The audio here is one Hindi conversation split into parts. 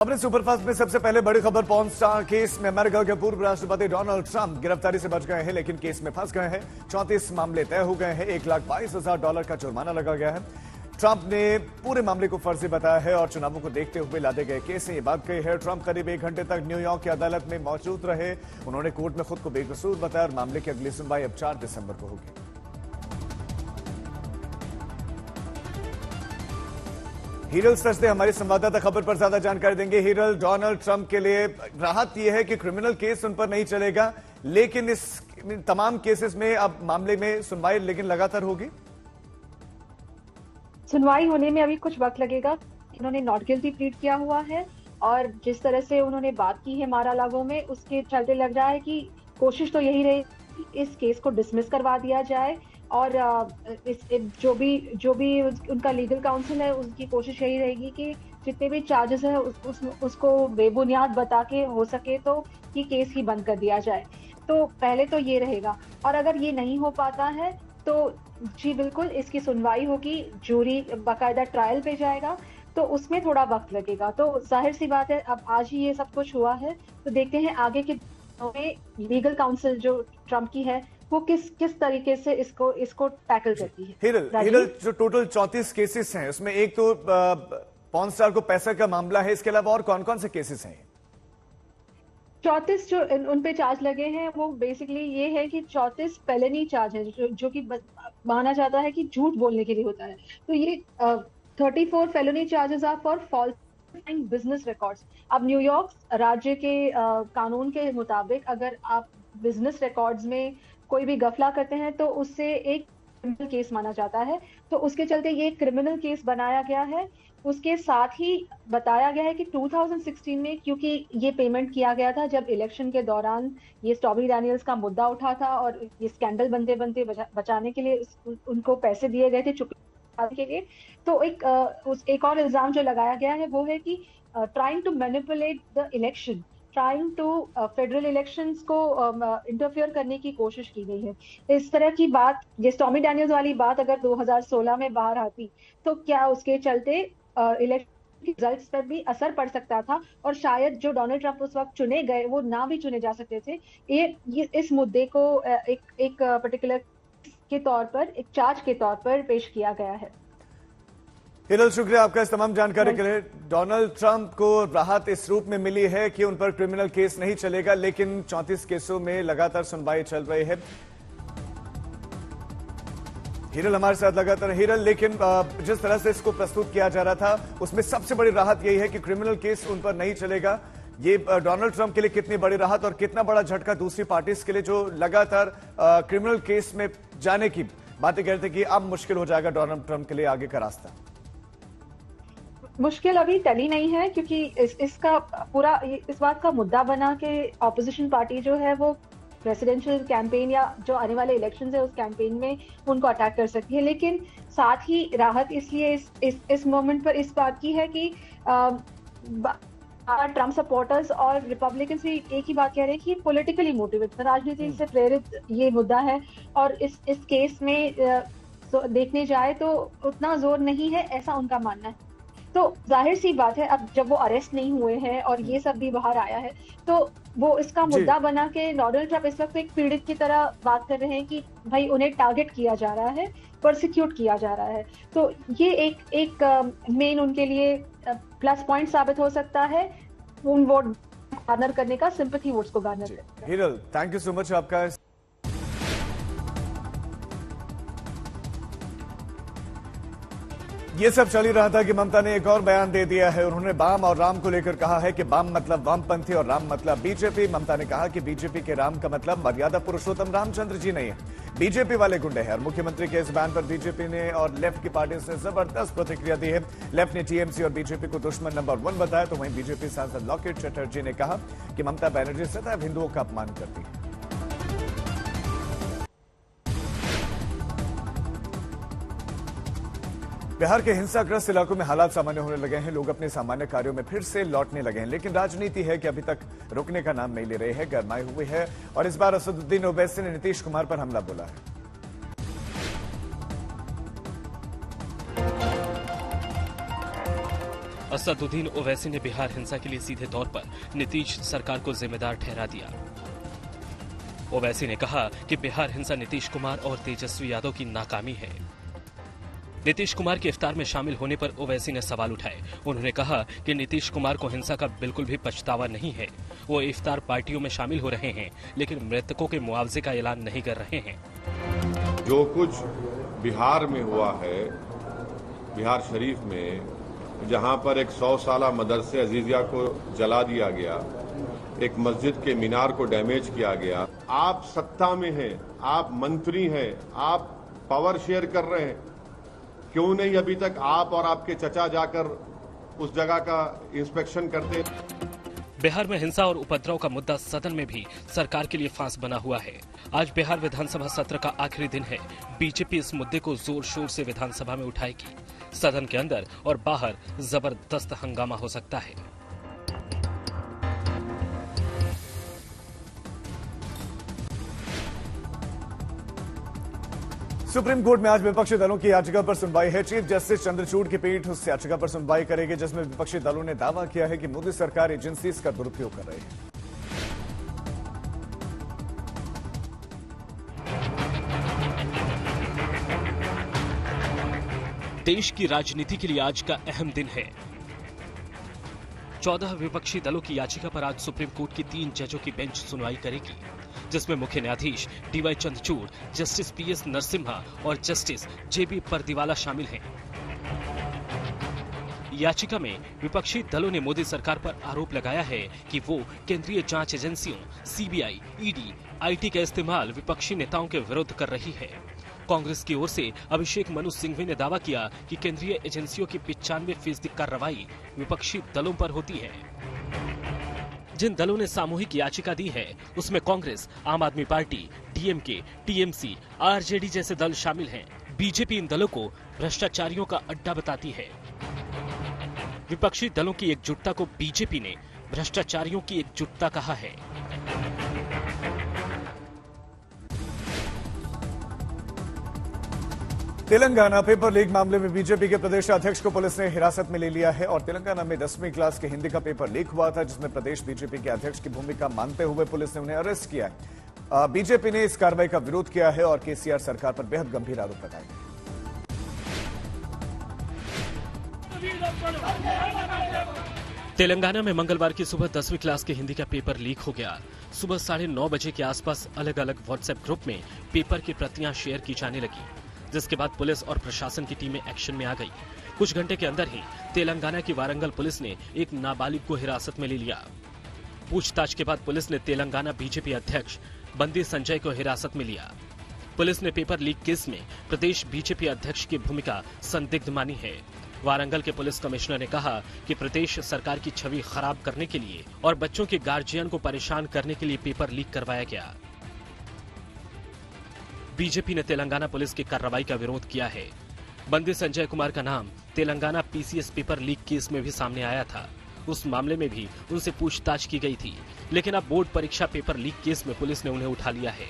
अपने सुपरफास्ट में सबसे पहले बड़ी खबर पॉर्न स्टार केस में अमेरिका के पूर्व राष्ट्रपति डोनाल्ड ट्रंप गिरफ्तारी से बच गए हैं, लेकिन केस में फंस गए हैं। 34 मामले तय हो गए हैं। $1,22,000 का जुर्माना लगा गया है। ट्रंप ने पूरे मामले को फर्जी बताया है और चुनावों को देखते हुए लादे गए केस से ये बात कही है। ट्रंप करीब 1 घंटे तक न्यूयॉर्क की अदालत में मौजूद रहे। उन्होंने कोर्ट में खुद को बेकसूर बताया और मामले की अगली सुनवाई अब 4 दिसंबर को होगी। हीरल सचदे हमारे संवाददाता खबर पर ज्यादा जानकारी देंगे। हीरल, डोनाल्ड ट्रंप के लिए राहत यह है कि क्रिमिनल केस उन पर नहीं चलेगा, लेकिन इस तमाम केसेस में अब मामले में सुनवाई लेकिन लगातार होगी। सुनवाई होने में अभी कुछ वक्त लगेगा। उन्होंने नॉट गिल्टी प्लीड किया हुआ है और जिस तरह से उन्होंने बात की है मारा-लागो में, उसके चलते लग रहा है कि कोशिश तो यही रही कि इस केस को डिसमिस करवा दिया जाए और जो भी उनका लीगल काउंसिल है उसकी कोशिश यही रहेगी कि जितने भी चार्जेस है उसको बेबुनियाद बता के हो सके तो कि केस ही बंद कर दिया जाए। तो पहले तो ये रहेगा और अगर ये नहीं हो पाता है तो जी बिल्कुल इसकी सुनवाई होगी, जूरी बाकायदा ट्रायल पे जाएगा, तो उसमें थोड़ा वक्त लगेगा। तो जाहिर सी बात है अब आज ही ये सब कुछ हुआ है, तो देखते हैं आगे के दिनों में लीगल काउंसिल जो ट्रंप की है वो किस तरीके से इसको टैकल करती है। हिरल, जो टोटल 34 केसेस हैं उसमें एक तो पॉर्न स्टार को पैसा का मामला है, इसके अलावा और कौन कौन से केसेस हैं? 34 जो उन पे चार्ज लगे हैं वो बेसिकली ये है कि 34 फेलेनी चार्ज है जो कि माना जाता है कि झूठ बोलने के लिए होता है। तो ये 34 felony charges are for falsifying business records. अब न्यूयॉर्क राज्य के कानून के मुताबिक अगर आप बिजनेस रिकॉर्ड्स में कोई भी गफला करते हैं तो उससे एक क्रिमिनल केस माना जाता है। तो उसके चलते ये क्रिमिनल केस बनाया गया है। उसके साथ ही बताया गया है कि 2016 में क्योंकि ये पेमेंट किया गया था जब इलेक्शन के दौरान ये स्टॉर्मी डैनियल्स का मुद्दा उठा था और ये स्कैंडल बनते बनते बचाने के लिए उनको पैसे दिए गए थे चुकाने के लिए। तो एक और इल्जाम जो लगाया गया है वो है कि trying to manipulate the election, trying to federal elections को इंटरफेयर करने की कोशिश की गई है। इस तरह की बात, ये स्टॉर्मी डैनियल्स वाली बात अगर 2016 में बाहर आती तो क्या उसके चलते इलेक्शन के रिजल्ट्स पर भी असर पड़ सकता था और शायद जो डोनाल्ड ट्रंप उस वक्त चुने गए वो ना भी चुने जा सकते थे। ये इस मुद्दे को एक पर्टिकुलर के तौर पर, एक चार्ज के तौर पर पेश किया गया है। हिरल, शुक्रिया आपका इस तमाम जानकारी के लिए। डोनाल्ड ट्रंप को राहत इस रूप में मिली है कि उन पर क्रिमिनल केस नहीं चलेगा, लेकिन 34 केसों में लगातार सुनवाई चल रही है। हिरल हमारे साथ लगातार। हिरल, लेकिन जिस तरह से इसको प्रस्तुत किया जा रहा था उसमें सबसे बड़ी राहत यही है कि क्रिमिनल केस उन पर नहीं चलेगा। ये डोनाल्ड ट्रंप के लिए कितनी बड़ी राहत और कितना बड़ा झटका दूसरी पार्टीज के लिए जो लगातार क्रिमिनल केस में जाने की बातें कहते थे कि अब मुश्किल हो जाएगा डोनाल्ड ट्रंप के लिए आगे का रास्ता। मुश्किल अभी टली नहीं है क्योंकि इसका पूरा इस बात का मुद्दा बना कि ऑपोजिशन पार्टी जो है वो प्रेसिडेंशियल कैंपेन या जो आने वाले इलेक्शंस है उस कैंपेन में उनको अटैक कर सकती है। लेकिन साथ ही राहत इसलिए इस मोमेंट पर इस बात की है कि ट्रंप सपोर्टर्स और रिपब्लिकन्स भी एक ही बात कह रहे हैं कि पॉलिटिकली मोटिवेटेड, राजनीति से प्रेरित ये मुद्दा है और इस केस में देखने जाए तो उतना जोर नहीं है, ऐसा उनका मानना है। तो जाहिर सी बात है अब जब वो अरेस्ट नहीं हुए हैं और ये सब भी बाहर आया है तो वो इसका मुद्दा बना के डोनाल्ड ट्रंप इस वक्त एक पीड़ित की तरह बात कर रहे हैं कि भाई उन्हें टारगेट किया जा रहा है, परसिक्यूट किया जा रहा है। तो ये एक मेन उनके लिए प्लस पॉइंट साबित हो सकता है उन वोट गार्नर करने का, सिंपैथी वोट्स को गार्नर करने का। Hiral, thank you so much आपका। ये सब चल ही रहा था कि ममता ने एक और बयान दे दिया है। उन्होंने बाम और राम को लेकर कहा है कि बाम मतलब वामपंथी और राम मतलब बीजेपी। ममता ने कहा कि बीजेपी के राम का मतलब मर्यादा पुरुषोत्तम रामचंद्र जी नहीं है, बीजेपी वाले गुंडे हैं। और मुख्यमंत्री के इस बयान पर बीजेपी ने और लेफ्ट की पार्टी से जबरदस्त प्रतिक्रिया दी है। लेफ्ट ने टीएमसी और बीजेपी को दुश्मन नंबर 1 बताया, तो वहीं बीजेपी सांसद लॉकेट चटर्जी ने कहा कि ममता बनर्जी सदैव हिंदुओं का अपमान करती है। बिहार के हिंसाग्रस्त इलाकों में हालात सामान्य होने लगे हैं। लोग अपने सामान्य कार्यों में फिर से लौटने लगे हैं, लेकिन राजनीति है कि अभी तक रुकने का नाम नहीं ले रही है, गरमाई हुई है। और इस बार असदुद्दीन ओवैसी ने नीतीश कुमार पर हमला बोला है। असदुद्दीन ओवैसी ने बिहार हिंसा के लिए सीधे तौर पर नीतीश सरकार को जिम्मेदार ठहरा दिया। ओवैसी ने कहा कि बिहार हिंसा नीतीश कुमार और तेजस्वी यादव की नाकामी है। नीतीश कुमार के इफ्तार में शामिल होने पर ओवैसी ने सवाल उठाए। उन्होंने कहा कि नीतीश कुमार को हिंसा का बिल्कुल भी पछतावा नहीं है। वो इफ्तार पार्टियों में शामिल हो रहे हैं, लेकिन मृतकों के मुआवजे का ऐलान नहीं कर रहे हैं। जो कुछ बिहार में हुआ है, बिहार शरीफ में, जहां पर एक 100 साला मदरसे अजीजिया को जला दिया गया, एक मस्जिद के मीनार को डैमेज किया गया। आप सत्ता में हैं, आप मंत्री हैं, आप पावर शेयर कर रहे हैं, क्यों नहीं अभी तक आप और आपके चचा जाकर उस जगह का इंस्पेक्शन करते? बिहार में हिंसा और उपद्रव का मुद्दा सदन में भी सरकार के लिए फांस बना हुआ है। आज बिहार विधानसभा सत्र का आखिरी दिन है। बीजेपी इस मुद्दे को जोर शोर से विधानसभा में उठाएगी। सदन के अंदर और बाहर जबरदस्त हंगामा हो सकता है। सुप्रीम कोर्ट में आज विपक्षी दलों की याचिका पर सुनवाई है। चीफ जस्टिस चंद्रचूड़ की पीठ उस याचिका पर सुनवाई करेगी जिसमें विपक्षी दलों ने दावा किया है कि मोदी सरकार एजेंसीज का दुरुपयोग कर रही है। देश की राजनीति के लिए आज का अहम दिन है। 14 विपक्षी दलों की याचिका पर आज सुप्रीम कोर्ट की 3 जजों की बेंच सुनवाई करेगी, जिसमें मुख्य न्यायाधीश DY Chandrachud, justice PS Narasimha और जस्टिस जेबी परदीवाला शामिल हैं। याचिका में विपक्षी दलों ने मोदी सरकार पर आरोप लगाया है कि वो केंद्रीय जांच एजेंसियों सीबीआई, ईडी, आईटी का इस्तेमाल विपक्षी नेताओं के विरुद्ध कर रही है। कांग्रेस की ओर से अभिषेक मनु सिंघवी ने दावा किया कि केंद्रीय एजेंसियों की 95% कार्रवाई विपक्षी दलों पर होती है। जिन दलों ने सामूहिक याचिका दी है उसमें कांग्रेस, आम आदमी पार्टी, डीएमके, टीएमसी, आरजेडी जैसे दल शामिल हैं। बीजेपी इन दलों को भ्रष्टाचारियों का अड्डा बताती है। विपक्षी दलों की एकजुटता को बीजेपी ने भ्रष्टाचारियों की एकजुटता कहा है। तेलंगाना पेपर लीक मामले में बीजेपी के प्रदेश अध्यक्ष को पुलिस ने हिरासत में ले लिया है और तेलंगाना में 10वीं क्लास के हिंदी का पेपर लीक हुआ था, जिसमें प्रदेश बीजेपी के अध्यक्ष की भूमिका मानते हुए पुलिस ने उन्हें अरेस्ट किया है। बीजेपी ने इस कार्रवाई का विरोध किया है और केसीआर सरकार पर बेहद गंभीर आरोप लगाए। तेलंगाना में मंगलवार की सुबह 10वीं क्लास के हिंदी का पेपर लीक हो गया। सुबह 9:30 बजे के आसपास अलग अलग व्हाट्सएप ग्रुप में पेपर की प्रतियां शेयर की जाने लगी, जिसके बाद पुलिस और प्रशासन की टीमें एक्शन में आ गई। कुछ घंटे के अंदर ही तेलंगाना की वारंगल पुलिस ने एक नाबालिग को हिरासत में ले लिया। पूछताछ के बाद पुलिस ने तेलंगाना बीजेपी अध्यक्ष बंदी संजय को हिरासत में लिया। पुलिस ने पेपर लीक केस में प्रदेश बीजेपी अध्यक्ष की भूमिका संदिग्ध मानी है। वारंगल के पुलिस कमिश्नर ने कहा कि प्रदेश सरकार की छवि खराब करने के लिए और बच्चों के गार्जियन को परेशान करने के लिए पेपर लीक करवाया गया। बीजेपी ने तेलंगाना पुलिस की कार्रवाई का विरोध किया है। बंदी संजय कुमार का नाम Telangana PCS paper leak case में भी सामने आया था। उस मामले में भी उनसे पूछताछ की गई थी, लेकिन अब बोर्ड परीक्षा पेपर लीक केस में पुलिस ने उन्हें उठा लिया है।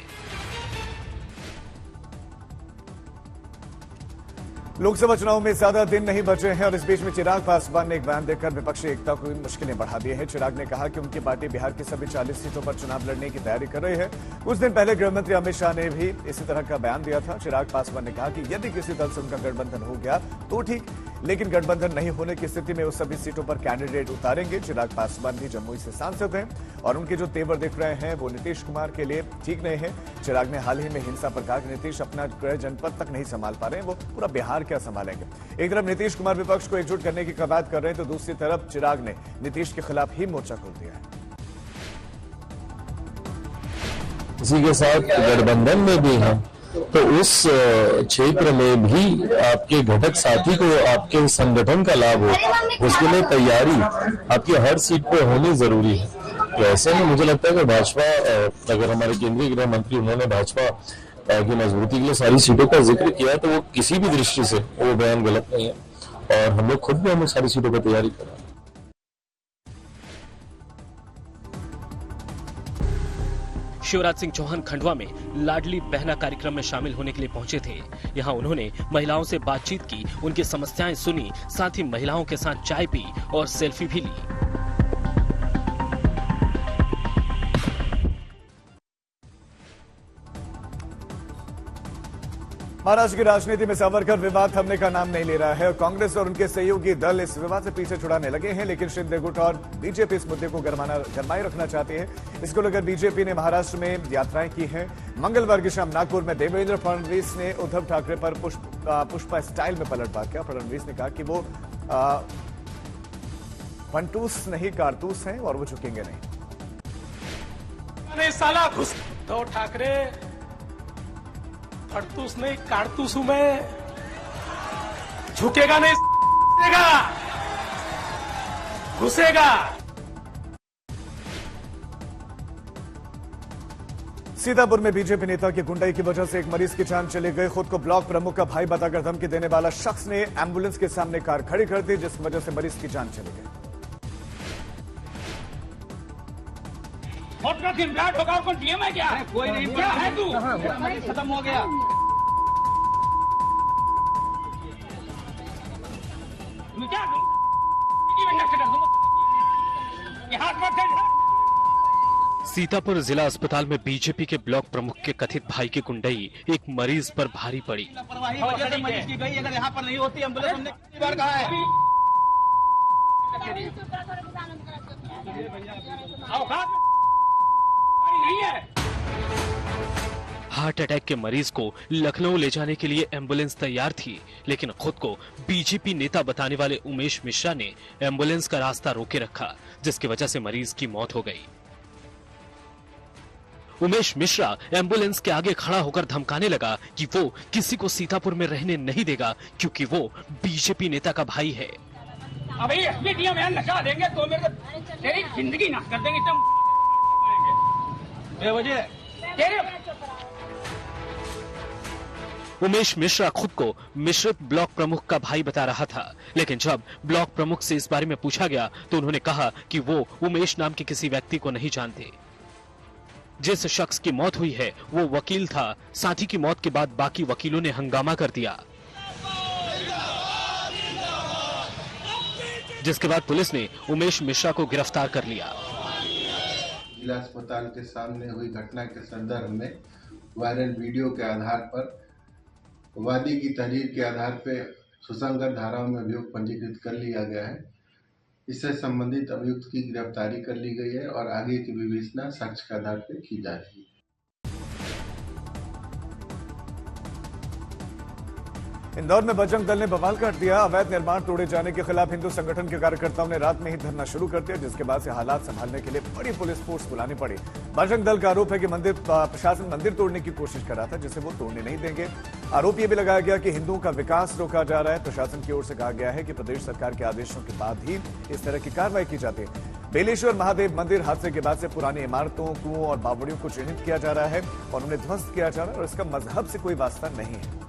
लोकसभा चुनाव में ज्यादा दिन नहीं बचे हैं और इस बीच में चिराग पासवान ने एक बयान देकर विपक्षी एकता को मुश्किलें बढ़ा दी है। चिराग ने कहा कि उनकी पार्टी बिहार की सभी 40 सीटों पर चुनाव लड़ने की तैयारी कर रही है। कुछ दिन पहले गृहमंत्री अमित शाह ने भी इसी तरह का बयान दिया था। चिराग पासवान ने कहा कि यदि किसी दल से उनका गठबंधन हो गया तो ठीक, लेकिन गठबंधन नहीं होने की स्थिति में वो सभी सीटों पर कैंडिडेट उतारेंगे। चिराग पासवान भी जमुई से सांसद हैं और उनके जो तेवर दिख रहे हैं वो नीतीश कुमार के लिए ठीक नहीं है। चिराग ने हाल ही में हिंसा पर कहा कि नीतीश अपना गृह जनपद तक नहीं संभाल पा रहे हैं, वो पूरा बिहार क्या संभालेंगे। एक तरफ नीतीश कुमार विपक्ष को एकजुट करने की कवायद कर रहे हैं तो दूसरी तरफ चिराग ने नीतीश के खिलाफ ही मोर्चा खोल दिया है। इसी के साथ गठबंधन में भी हैं तो उस क्षेत्र में भी आपके घटक साथी को आपके संगठन का लाभ हो, उसके लिए तैयारी आपकी हर सीट पे होनी जरूरी है। तो ऐसे में मुझे लगता है कि भाजपा, अगर हमारे केंद्रीय गृह मंत्री उन्होंने भाजपा की मजबूती के लिए सारी सीटों का जिक्र किया है तो वो किसी भी दृष्टि से वो बयान गलत नहीं है और हम लोग खुद भी हमें सारी सीटों पर तैयारी कर रहे हैं। शिवराज सिंह चौहान खंडवा में लाडली बहना कार्यक्रम में शामिल होने के लिए पहुंचे थे। यहां उन्होंने महिलाओं से बातचीत की, उनकी समस्याएं सुनी, साथ ही महिलाओं के साथ चाय पी और सेल्फी भी ली। महाराष्ट्र की राजनीति में सावरकर विवाद थमने का नाम नहीं ले रहा है और कांग्रेस और उनके सहयोगी दल इस विवाद से पीछे छुड़ाने लगे हैं, लेकिन शिंदे गुट और बीजेपी इस मुद्दे को गरमाए रखना चाहते हैं। इसको लेकर बीजेपी ने महाराष्ट्र में यात्राएं की हैं। मंगलवार की शाम नागपुर में देवेंद्र फडणवीस ने उद्धव ठाकरे पर पुष्पा स्टाइल में पलटवार किया। फडणवीस ने कहा कि वो फंटूस नहीं कारतूस हैं और वो झुकेंगे नहीं। साला घुस उद्धव ठाकरे फटतूस नहीं कारतूस हूं मैं, झुकेगा नहीं, घुसेगा। सीतापुर में बीजेपी नेता की गुंडाई की वजह से एक मरीज की जान चली गई। खुद को ब्लॉक प्रमुख का भाई बताकर धमकी देने वाला शख्स ने एम्बुलेंस के सामने कार खड़ी कर दी, जिस वजह से मरीज की जान चली गई। वोट का दिन घाट होगा, कौन डीएम है क्या? कोई नहीं, क्या है तू? खत्म हो गया। सीतापुर जिला अस्पताल में बीजेपी के ब्लॉक प्रमुख के कथित भाई की गुंडई एक मरीज पर भारी पड़ी। मरीज की गई, अगर यहाँ पर नहीं होती एम्बुलेंस हमने कितनी बार कहा है। नहीं है। हार्ट अटैक के मरीज को लखनऊ ले जाने के लिए एम्बुलेंस तैयार थी, लेकिन खुद को बीजेपी नेता बताने वाले उमेश मिश्रा ने एम्बुलेंस का रास्ता रोके रखा, जिसकी वजह से मरीज की मौत हो गई। उमेश मिश्रा एम्बुलेंस के आगे खड़ा होकर धमकाने लगा कि वो किसी को सीतापुर में रहने नहीं देगा, क्योंकि वो बीजेपी नेता का भाई है। अबे एसपी डीएम यहाँ नशा देंगे तो मेरे तेरी जिंदगी नाश कर देंगे तुम। बेवजह तेरे उमेश मिश्रा खुद को मिश्रित ब्लॉक प्रमुख का भाई बता रहा था, लेकिन जब ब्लॉक प्रमुख से इस बारे में पूछा गया तो उन्होंने कहा कि वो उमेश नाम के किसी व्यक्ति को नहीं जानते। जिस शख्स की मौत हुई है वो वकील था। साथी की मौत के बाद बाकी वकीलों ने हंगामा कर दिया, जिसके बाद पुलिस ने उमेश मिश्रा को गिरफ्तार कर लिया। जिला अस्पताल के सामने हुई घटना के संदर्भ में वायरल वीडियो के आधार पर वादी की तहरीर के आधार पर सुसंगत धाराओं में अभियोग पंजीकृत कर लिया गया है। इससे संबंधित अभियुक्त की गिरफ्तारी कर ली गई है और आगे की विवेचना साक्ष्य के आधार पर की जा रही है। इंदौर में बजरंग दल ने बवाल काट दिया। अवैध निर्माण तोड़े जाने के खिलाफ हिंदू संगठन के कार्यकर्ताओं ने रात में ही धरना शुरू कर दिया, जिसके बाद से हालात संभालने के लिए बड़ी पुलिस फोर्स बुलानी पड़ी। बजरंग दल का आरोप है कि प्रशासन मंदिर तोड़ने की कोशिश कर रहा था, जिसे वो तोड़ने नहीं देंगे। आरोप यह भी लगाया गया कि हिंदुओं का विकास रोका जा रहा है। प्रशासन की ओर से कहा गया है कि प्रदेश सरकार के आदेशों के बाद ही इस तरह की कार्रवाई की जाती है। बेलेश्वर महादेव मंदिर हादसे के बाद से पुरानी इमारतों, कुओं और बावड़ियों को चिन्हित किया जा रहा है और उन्हें ध्वस्त किया जा रहा है और इसका मजहब से कोई वास्ता नहीं है।